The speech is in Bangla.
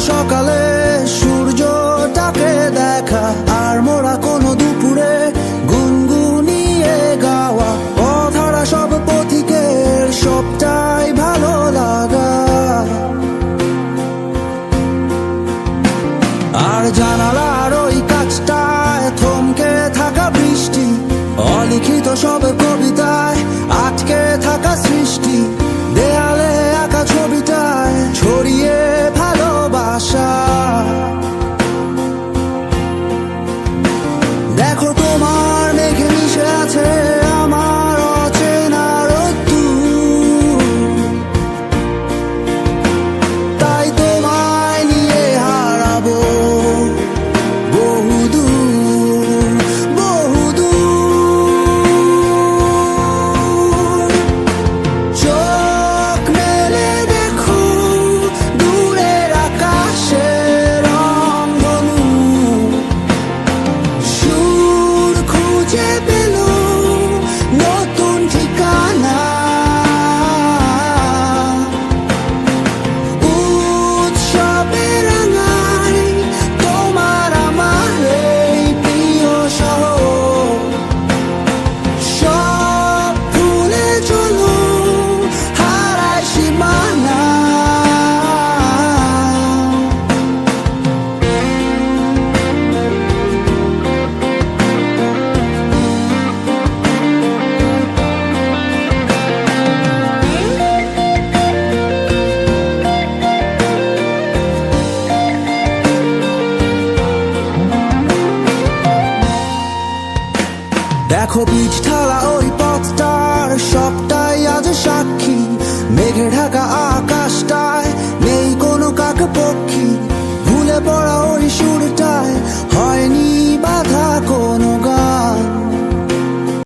সকালে সূর্যটাকে দেখা, আর মোরা কোনো দুপুরে গুনগুনিয়ে গাওয়া অধরা সব পথিকের সবটাই ভালো লাগা। আর জানালার ওই কাছটায় থমকে থাকা বৃষ্টি, অলিখিত সব কবিতায় আটকে থাকা সৃষ্টি, দেয়ালে আঁকা ছবিটায় ছড়িয়ে ভালোবাসা। দেখো তোমার মেঘে মিশে আছে আমার অচেনা রোদ্দুর, তাই তোমায় নিয়ে হারাবো বহুদূর বহুদূর। চোখ মেলে দেখো দূরের আকাশের রংধনু, সুর খুঁজে পেল নতুন ঠিকানা। উৎসবে রাঙায় তোমার আমার এই প্রিয় শহর, সব ভুলে চলো হারায় সীমানা। দেখো বীজ ঢালা